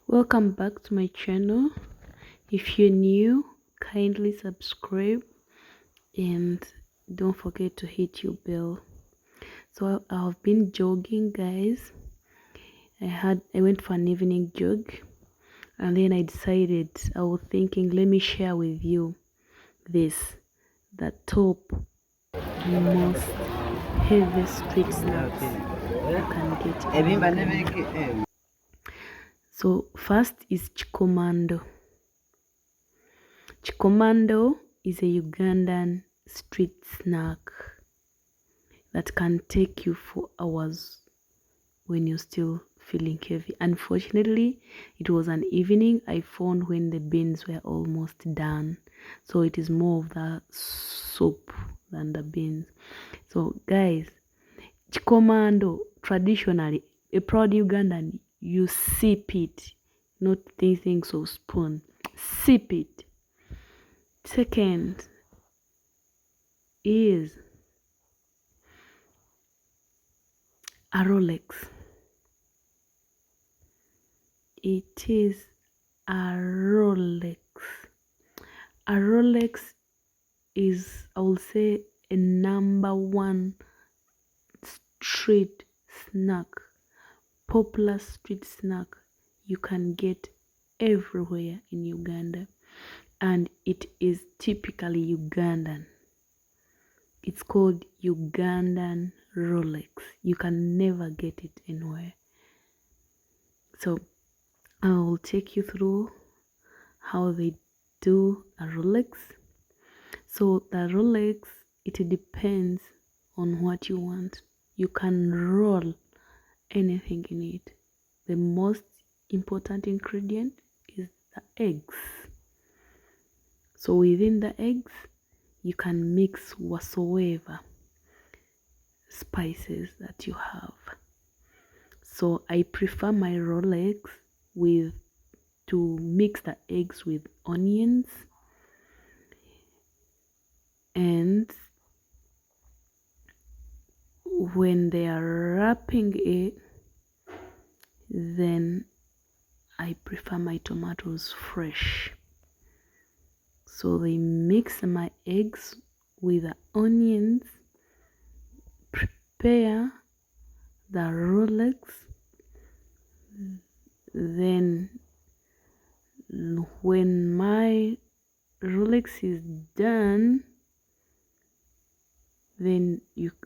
Welcome back to my channel. If you're new, kindly subscribe and don't forget to hit your bell. So I've been jogging, guys. I went for an evening jog, and then I was thinking, let me share with you the top most heavy street snacks you can get in Uganda. So first is Kikomando. Kikomando is a Ugandan street snack that can take you for hours when you're still feeling heavy. Unfortunately, it was an evening I found when the beans were almost done. So it is more of the soup than the beans. So guys, Kikomando, traditionally, a proud Ugandan, you sip it, not thinking so spoon. Sip it. Second is a Rolex. It is a Rolex. A Rolex is, I will say, a #1 street snack, popular street snack you can get everywhere in Uganda, and it is typically Ugandan. It's called Ugandan Rolex. You can never get it anywhere. So I will take you through how they do a Rolex. So the Rolex, it depends on what you want. You can roll anything in it. The most important ingredient is the eggs. So within the eggs, you can mix whatsoever spices that you have. So I prefer my Rolex to mix the eggs with onions, and when they are wrapping it, then I prefer my tomatoes fresh. So they mix my eggs with the onions, prepare the Rolex, then when my Rolex is done, then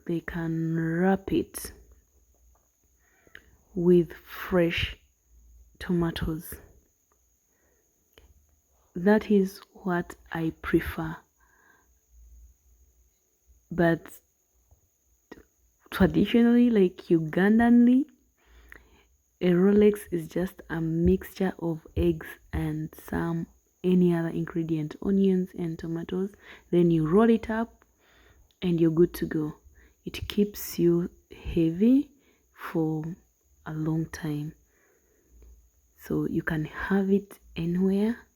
they can wrap it with fresh tomatoes. That is what I prefer. But traditionally, like Ugandanly, a Rolex is just a mixture of eggs and any other ingredient, onions and tomatoes. Then you roll it up and you're good to go. It keeps you heavy for a long time. So you can have it anywhere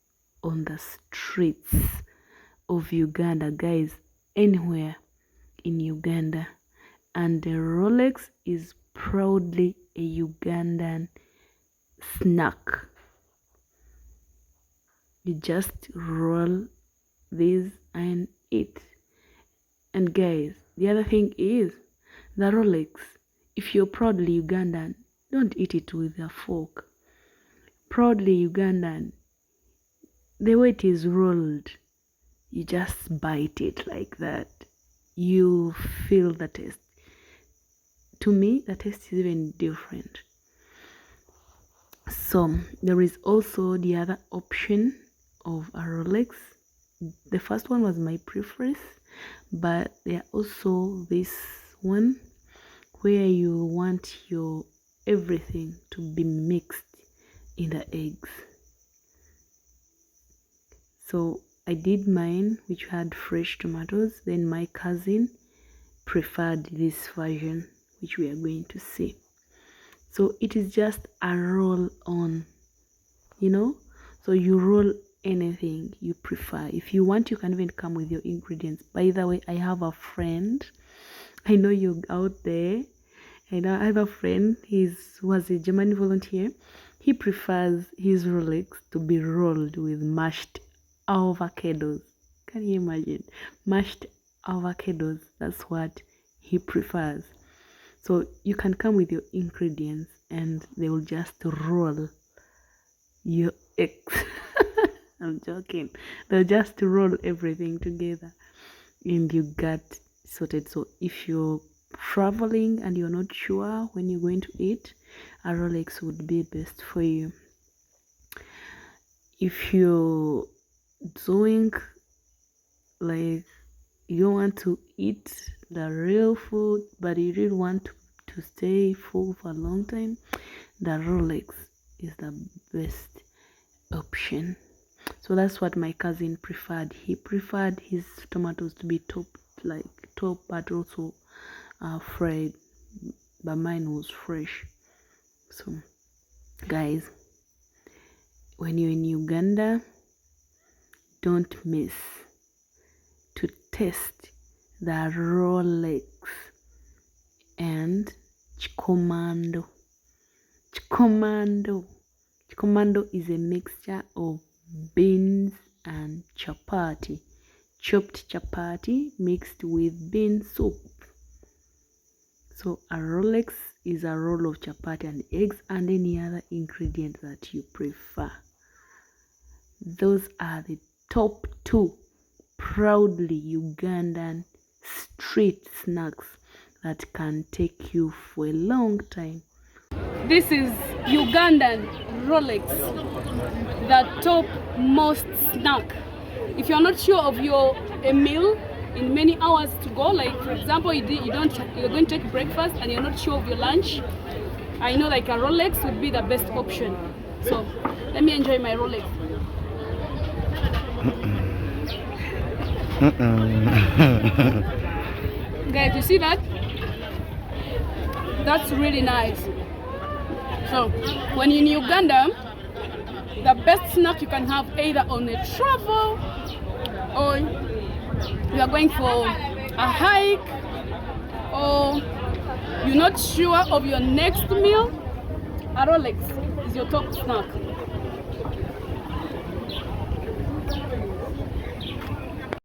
on the streets of Uganda, guys, anywhere in Uganda. And the Rolex is proudly a Ugandan snack. You just roll this and eat. And guys, the other thing is the Rolex. If you're proudly Ugandan, don't eat it with a fork. Proudly Ugandan, the way it is rolled, you just bite it like that. You feel the taste. To me, the taste is even different. So there is also the other option of a Rolex. The first one was my preference, but there are also this one where you want your everything to be mixed in the eggs. So I did mine, which had fresh tomatoes. Then my cousin preferred this version, which we are going to see. So it is just a roll on, so you roll anything you prefer. If you want, you can even come with your ingredients. By the way, I have a friend, I know you're out there, and I have a friend, he was a German volunteer. He prefers his Rolex to be rolled with mashed avocados. Can you imagine? Mashed avocados, that's what he prefers. So you can come with your ingredients and they will just roll your eggs. I'm joking. They'll just roll everything together and you got sorted. So if you're traveling and you're not sure when you're going to eat, a Rolex would be best for you. If you're doing like you don't want to eat the real food but you really want to stay full for a long time, the Rolex is the best option. So that's what my cousin preferred. He preferred his tomatoes to be top but also fried, but mine was fresh. So guys, when you're in Uganda, don't miss to test the Rolex and Kikomando. Kikomando is a mixture of beans and chapatti, chopped chapatti mixed with bean soup. So a Rolex is a roll of chapatti and eggs and any other ingredient that you prefer. Those are the top 2 proudly Ugandan street snacks that can take you for a long time. This is Ugandan Rolex, the top most snack. If you're not sure of a meal in many hours to go, like for example you're going to take breakfast and you're not sure of your lunch, I know like a Rolex would be the best option. So let me enjoy my Rolex. Guys, you see that? That's really nice. So when you're in Uganda, the best snack you can have either on a travel or you are going for a hike or you're not sure of your next meal, a Rolex is your top snack.